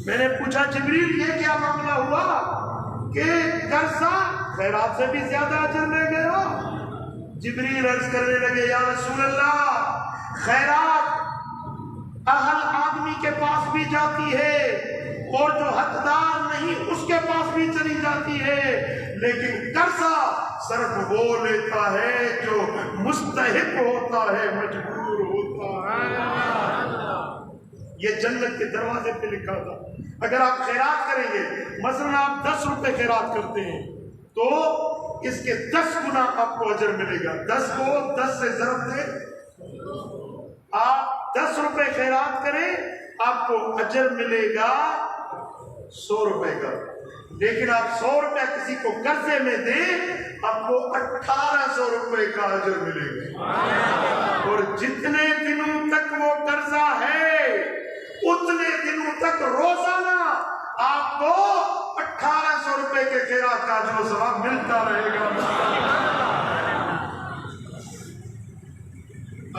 میں نے پوچھا جبریل یہ کیا معاملہ ہوا کہ قرضہ خیرات سے بھی زیادہ اجر لے گیا؟ جبریل عرض کرنے لگے یا رسول اللہ، خیرات اہل آدمی کے پاس بھی جاتی ہے اور جو حقدار نہیں اس کے پاس بھی چلی جاتی ہے، لیکن قرضہ صرف وہ لیتا ہے جو مستحق ہوتا ہے، مجبور ہوتا ہے۔ یہ جنت کے دروازے پہ لکھا تھا۔ اگر آپ خیرات کریں گے، مثلا آپ 10 روپے خیرات کرتے ہیں تو اس کے 10 گنا آپ کو اجر ملے گا۔ 10 کو 10 سے ضرب دیں، آپ 10 روپے خیرات کریں آپ کو اجر ملے گا 100 روپے کا، لیکن آپ 100 روپے کسی کو قرضے میں دیں آپ کو 1800 روپے کا اجر ملے گا۔ اور جتنے دنوں تک وہ قرضہ ہے اتنے دنوں تک روزانہ آپ کو 1800 روپے کے خیرات کا جو ثواب ملتا رہے گا۔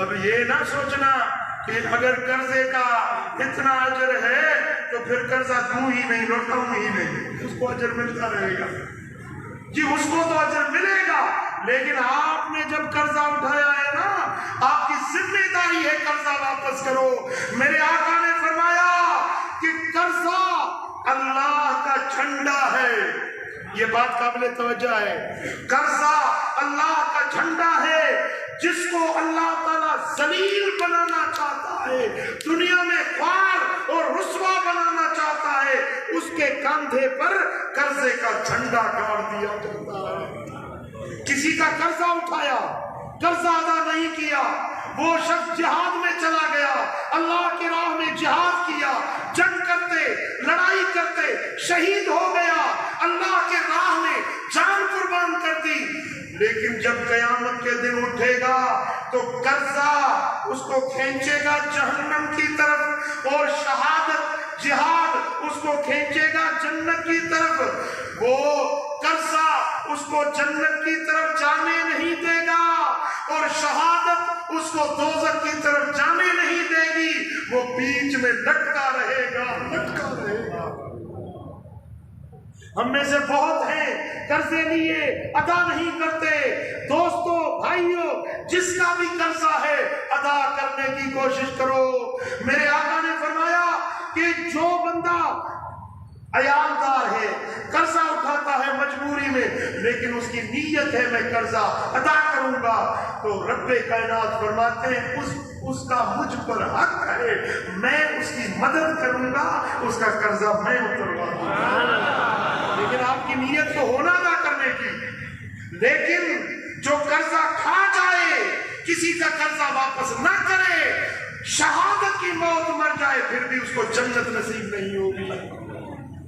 اب یہ نہ سوچنا کہ اگر قرضے کا اتنا اجر ہے تو پھر قرضہ دوں ہی نہیں، لوٹاؤں ہی نہیں، اس کو اجر ملتا رہے گا۔ جی اس کو تو اجر ملے گا، لیکن آپ نے جب قرضہ اٹھایا ہے نا، آپ کی ذمہ داری ہے قرضہ واپس کرو۔ میرے آقا نے فرمایا کہ قرضہ اللہ کا جھنڈا ہے، یہ بات قابل توجہ ہے، قرضہ اللہ کا جھنڈا ہے جس کو اللہ تعالیٰ ذلیل بنانا چاہتا ہے، دنیا میں خوار اور رسوا بنانا چاہتا ہے، اس کے کاندھے پر قرضے کا جھنڈا گاڑ دیا جاتا ہے۔ کسی کا قرضہ اٹھایا، قرضہ ادا نہیں کیا، وہ شخص جہاد میں چلا گیا، اللہ کی راہ میں جہاد کیا، جنگ کرتے، لڑائی کرتے، شہید ہو گیا، اللہ کے راہ میں جان قربان کر دی، لیکن جب قیامت کے دن اٹھے گا تو قرضہ اس کو کھینچے گا جہنم کی طرف، اور شہادت جہاد اس کو کھینچے گا جنت کی طرف۔ وہ قرضہ اس کو جنت کی طرف جانے نہیں دے گا اور شہادت اس کو دوزخ کی طرف جانے نہیں دے گی، وہ بیچ میں لٹکا رہے گا، لٹکا رہے گا۔ ہم میں سے بہت ہیں قرضے لیے ادا نہیں کرتے۔ دوستو بھائیو، جس کا بھی قرضہ ہے ادا کرنے کی کوشش کرو۔ میرے آقا نے فرمایا کہ جو بندہ عیالدار ہے، قرضہ اٹھاتا ہے مجبوری میں، لیکن اس کی نیت ہے میں قرضہ ادا کروں گا، تو رب کائنات فرماتے ہیں اس کا مجھ پر حق ہے، میں اس کی مدد کروں گا، اس کا قرضہ میں اتروا دوں گا۔ لیکن آپ کی نیت تو ہونا ادا کرنے کی، لیکن جو قرضہ کھا جائے، کسی کا قرضہ واپس نہ کرے، شہادت کی موت مر جائے، پھر بھی اس کو جنت نصیب نہیں ہوگی۔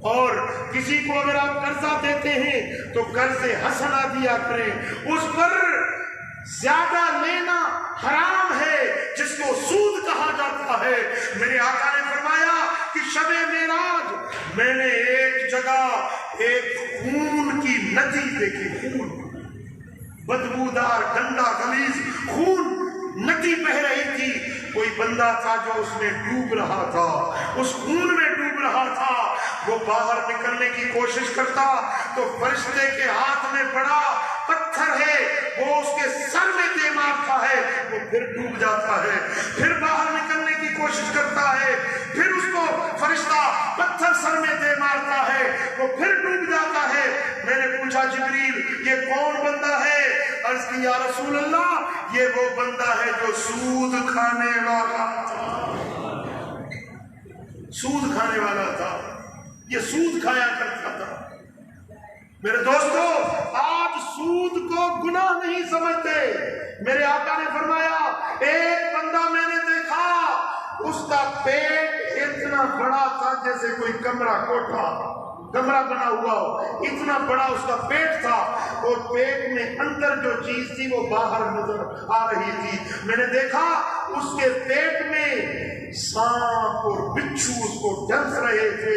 اور کسی کو اگر آپ قرضہ دیتے ہیں تو قرض حسنہ دیا کریں، اس پر زیادہ لینا حرام ہے جس کو سود کہا جاتا ہے۔ میرے آقا نے فرمایا کہ شب معراج میں نے ایک جگہ ایک خون کی ندی دیکھی، خون، بدبودار گندا غلیظ خون ندی بہ رہی تھی۔ کوئی بندہ تھا جو اس میں ڈوب رہا تھا، اس خون میں ڈوب رہا تھا۔ وہ باہر نکلنے کی کوشش کرتا تو فرشتے کے ہاتھ میں بڑا پتھر ہے، وہ اس کے سر میں دے مارتا ہے، وہ پھر ڈوب جاتا ہے۔ پھر باہر نکلنے کی کوشش کرتا ہے، پھر اس کو فرشتہ پتھر سر میں دے مارتا ہے، وہ پھر ڈوب جاتا ہے۔ میں نے پوچھا جبریل یہ کون بندہ ہے؟ عرض کی یا رسول اللہ یہ وہ بندہ ہے جو سود کھانے والا تھا، سود کھانے والا تھا، یہ سود کھایا کرتا تھا۔ میرے دوستو آج سود کو گناہ نہیں سمجھتے۔ میرے آقا نے فرمایا ایک بندہ میں نے دیکھا، اس کا پیٹ اتنا بڑا تھا جیسے کوئی کمرہ کوٹھا کمرہ بنا ہوا ہو، اتنا بڑا اس کا پیٹ تھا، اور پیٹ میں اندر جو چیز تھی وہ باہر نظر آ رہی تھی۔ میں نے دیکھا اس کے پیٹ میں سانپ اور بچھو اس کو ڈس رہے تھے،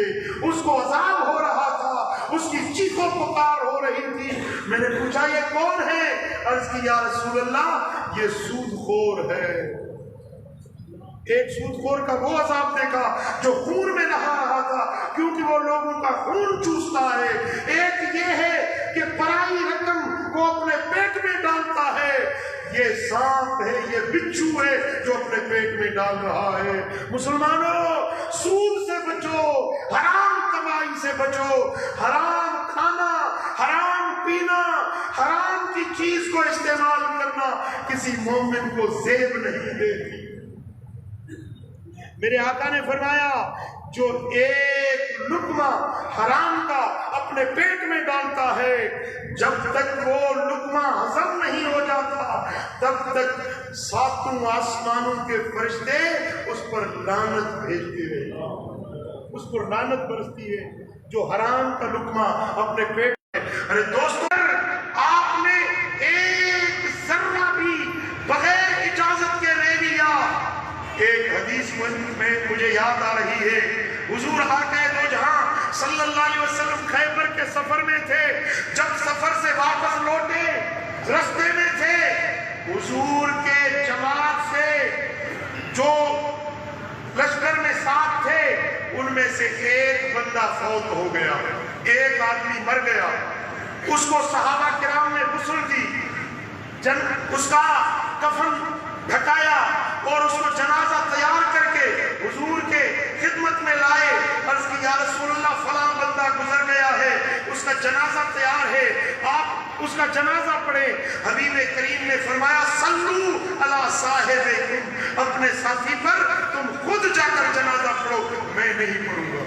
اس کو عذاب ہو رہا تھا، اس کی چیخ و پکار ہو رہی تھی۔ میں نے پوچھا یہ کون ہے؟ عرض کی یا رسول اللہ یہ سود خور ہے۔ ایک سود خور کا وہ عذاب دیکھا جو خون میں نہا رہا تھا، کیونکہ وہ لوگوں کا خون چوستا ہے۔ ایک یہ ہے کہ پرائی رقم کو اپنے پیٹ میں ڈالتا ہے، یہ سانپ ہے، یہ بچھو ہے جو اپنے پیٹ میں ڈال رہا ہے۔ مسلمانوں سود سے بچو، حرام کمائی سے بچو، حرام کھانا، حرام پینا، حرام کی چیز کو استعمال کرنا کسی مومن کو زیب نہیں دیتی۔ میرے آقا نے فرمایا جو ایک لقمہ حرام کا اپنے پیٹ میں ڈالتا ہے، جب تک وہ لقمہ ہضم نہیں ہو جاتا تب تک ساتوں آسمانوں کے فرشتے اس پر لعنت بھیجتے رہے، اس پر لعنت برستی ہے جو حرام کا لقمہ اپنے پیٹ میں۔ ارے دوستو آپ نے ایک ذرہ بھی بغیر اجازت کے لے لیا۔ ایک حدیث میں مجھے یاد آ رہی ہے، حضور آقا دو جہاں صلی اللہ علیہ وسلم خیبر کے سفر میں تھے، جب سفر سے واپس لوٹے رستے میں تھے، حضور کے جماعت سے جو لشکر میں ساتھ تھے ان میں سے ایک بندہ فوت ہو گیا، ایک آدمی مر گیا۔ اس کو صحابہ کرام نے غسل دی، اس کا کفن ڈھکایا اور اس کو جنازہ تیار کر کے حضور کے خدمت میں لائے۔ عرض کی یا رسول اللہ فلاں بندہ گزر گیا ہے، اس کا جنازہ تیار ہے، آپ اس کا جنازہ پڑھیں۔ حبیب کریم نے فرمایا صلو علی صاحبکم، اپنے ساتھی پر تم خود جا کر جنازہ پڑھو، میں نہیں پڑھوں گا۔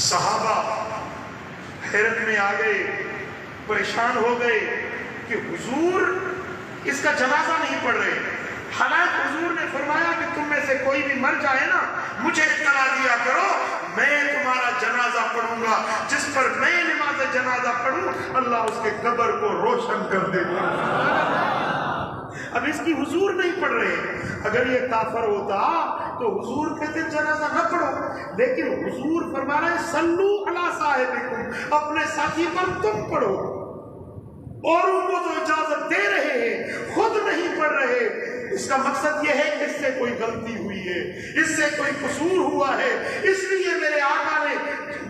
صحابہ حیرت میں آ گئے، پریشان ہو گئے کہ حضور اس کا جنازہ نہیں پڑھ رہے۔ حالانکہ حضور نے فرمایا کہ تم میں سے کوئی بھی مر جائے نا مجھے اطلاع دیا کرو، میں تمہارا جنازہ پڑھوں گا، جس پر میں نماز جنازہ پڑھوں اللہ اس کے قبر کو روشن کر دے گا۔ اب اس کی حضور نہیں پڑھ رہے، اگر یہ کافر ہوتا تو حضور کہتے جنازہ نہ پڑھو، لیکن حضور فرما رہے صلو علی صاحبکم، اپنے ساتھی پر تم پڑھو، اوروں کو تو اجازت دے رہے ہیں، خود نہیں پڑھ رہے۔ اس کا مقصد یہ ہے کہ اس سے کوئی غلطی ہوئی ہے، اس سے کوئی قصور ہوا ہے، اس لیے میرے آقا نے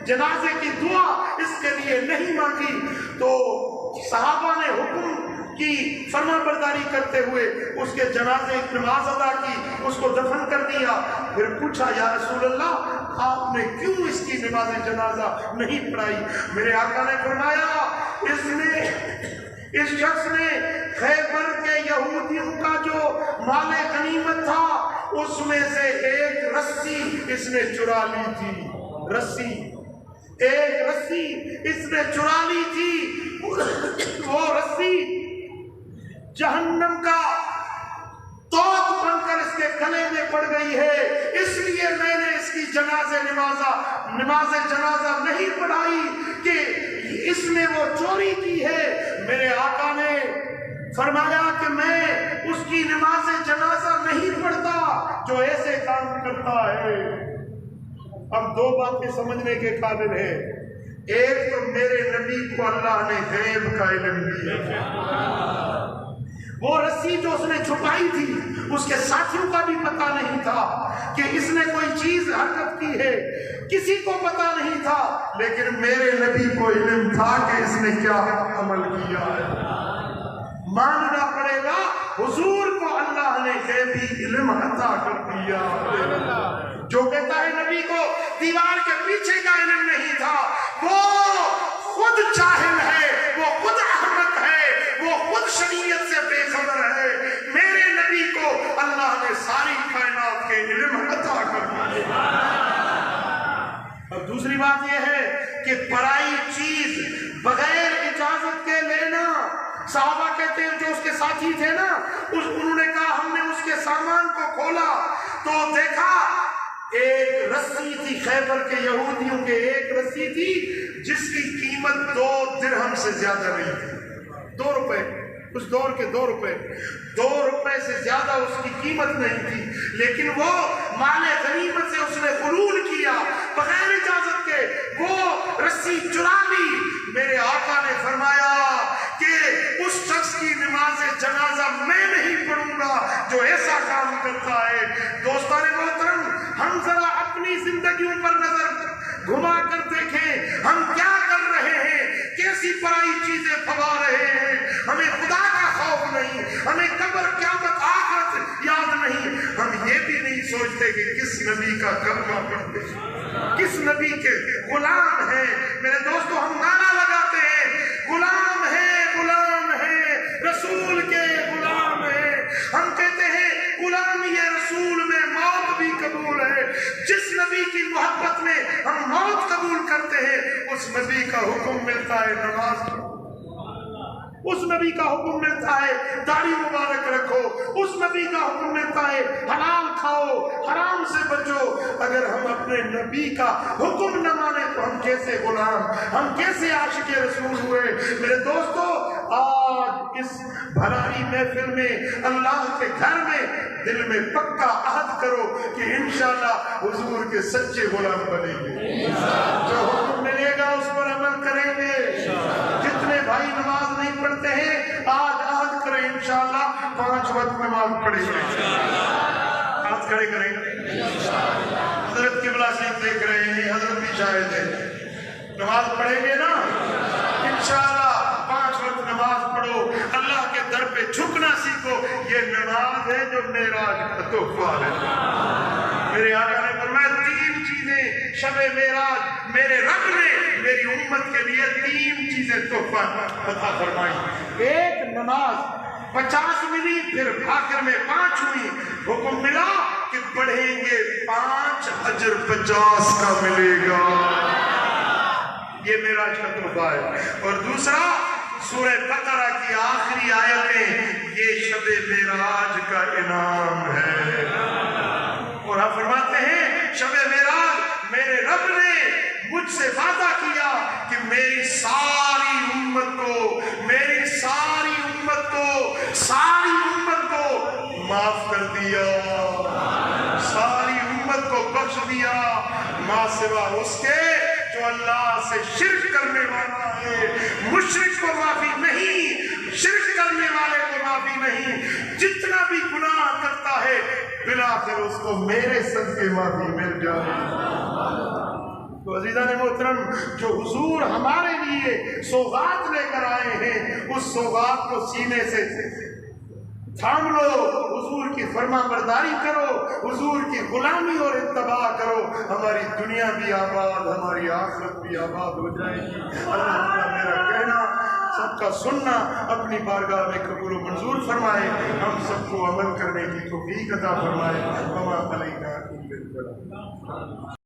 جنازے کی دعا اس کے لیے نہیں مانگی۔ تو صحابہ نے حکم کی فرما برداری کرتے ہوئے اس کے جنازے کی نماز ادا کی، اس کو دفن کر دیا۔ پھر پوچھا یا رسول اللہ آپ نے کیوں اس کی نماز جنازہ نہیں پڑھائی؟ میرے آقا نے فرمایا اس نے اس شخص نے خیبر کے یہودیوں کا جو مال غنیمت تھا اس میں سے ایک رسی اس نے چرا لی تھی. رسی، ایک رسی اس نے چرا لی تھی. وہ رسی جہنم کا توق بن کر اس کے گلے میں پڑ گئی ہے. اس لیے میں نے اس کی نماز جنازہ نہیں پڑھائی کہ اس نے وہ چوری کی ہے. میرے آقا نے فرمایا کہ میں اس کی نماز جنازہ نہیں پڑھتا جو ایسے کام کرتا ہے. اب دو باتیں سمجھنے کے قابل ہے. ایک تو میرے نبی کو اللہ نے غیب کا علم دیا. وہ رسی جو اس نے چھپائی تھی اس کے ساتھیوں کا بھی پتہ نہیں تھا کہ اس نے کوئی چیز حرکت کی ہے، کسی کو پتہ نہیں تھا، لیکن میرے نبی کو علم تھا کہ اس نے کیا عمل کیا ہے. ماننا پڑے گا حضور کو اللہ نے غیبی علم عطا کر دیا. جو کہتا ہے نبی کو دیوار کے پیچھے کا علم نہیں تھا، وہ خود جاہل ہے، وہ خود احمق ہے، وہ خود شریعت سے بے خبر ہے. میرے نبی کو اللہ نے ساری کائنات کے علم عطا کر دیا. اور دوسری بات یہ ہے کہ پرائی چیز بغیر اجازت کے لینا. صحابہ کہتے ہیں جو اس کے ساتھی تھے نا، انہوں نے کہا ہم نے اس کے سامان کو کھولا تو دیکھا ایک رسی تھی خیبر کے یہودیوں کے، ایک رسی تھی جس کی قیمت 2 درہم سے زیادہ نہیں تھی. 2 روپے، اس دور کے 2 روپے، 2 روپے سے زیادہ اس کی قیمت نہیں تھی. لیکن وہ مال غنیمت سے اس نے غلول کیا بغیر اجازت کے، وہ رسی چرا لی. میرے آقا نے فرمایا کہ اس شخص کی نماز جنازہ میں نہیں پڑھوں گا جو ایسا کام کرتا ہے. دوستان محترم، ہم ذرا اپنی زندگیوں پر نظر گھما کر دیکھیں، ہم کیا کر رہے ہیں، کیسی پرائی چیزیں پھوا رہے ہیں. ہمیں خدا کا خوف نہیں، ہمیں قبر قیامت آخرت یاد نہیں. ہم یہ بھی نہیں سوچتے کہ کس نبی کا کلمہ پڑھتے ہیں، کس نبی کے غلام ہیں. میرے دوستو، ہم نعرہ لگاتے ہیں غلام ہے، غلام ہے، رسول کے غلام ہے. ہم کہتے ہیں غلامی رسول میں موت بھی قبول ہے. جس نبی کی محبت میں ہم موت قبول کرتے ہیں اس نبی کا حکم ملتا ہے نماز، اس نبی کا حکم ملتا ہے داڑھی مبارک رکھو، اس نبی کا حکم ملتا ہے حلال کھاؤ، حرام سے بچو. اگر ہم اپنے نبی کا حکم نہ مانے تو ہم کیسے غلام، ہم کیسے عاشق رسول ہوئے. میرے دوستو، آج اس بھلائی محفل میں اللہ کے گھر میں دل میں پکا عہد کرو کہ انشاءاللہ حضور کے سچے غلام بنیں گے. جو حکم ملے گا اس پر عمل کریں گے. جتنے بھائی نماز نہیں پڑھتے ہیں آج عہد کریں انشاءاللہ 5 وقت نماز پڑھیں گے. ہاتھ کھڑے کریں گے. حضرت قبلہ سے دیکھ رہے ہیں، حضرت بھی شاہد ہے. نماز پڑھیں گے نا انشاءاللہ. 5 وقت نماز پڑھو، اللہ کے در پہ جھکنا سیکھو. یہ نماز ہے جو معراج کا تحفہ ہے. میرے آقا نے فرمایا 3 چیزیں شب معراج میرے رب نے میری امت کے لیے 3 چیزیں تحفہ عطا فرمائی. ایک نماز 50 ملی، پھر آخر میں 5 ہوئی. حکم ملا کہ پڑھیں گے 5 اجر 50 کا ملے گا. یہ معراج کا تحفہ ہے. اور دوسرا سورہ بقرہ کی آخری آیتیں، یہ شب معراج کا انعام ہے. اور ہم فرماتے ہیں شب معراج میرے رب نے مجھ سے وعدہ کیا کہ میری ساری امت کو معاف کر دیا، ساری امت کو بخش دیا، ما سوا اس کے جو اللہ سے شرک کرنے والا ہے. مشرک کو معافی نہیں، شرک کرنے والے کو معافی نہیں. جتنا بھی گناہ کرتا ہے بالآخر اس کو میرے صدقے معافی مل جائے. تو عزیزان محترم، جو حضور ہمارے لیے سوغات لے کر آئے ہیں اس سوغات کو سینے سے تھام لو، حضور کی فرما برداری کرو، حضور کی غلامی اور اتباع کرو. ہماری دنیا بھی آباد، ہماری آخرت بھی آباد ہو جائے گی. اللہ میرا کہنا سب کا سننا اپنی بارگاہ میں قبول و منظور فرمائے، ہم سب کو عمل کرنے کی توفیق عطا فرمائے۔ وما علینا الا البلاغ۔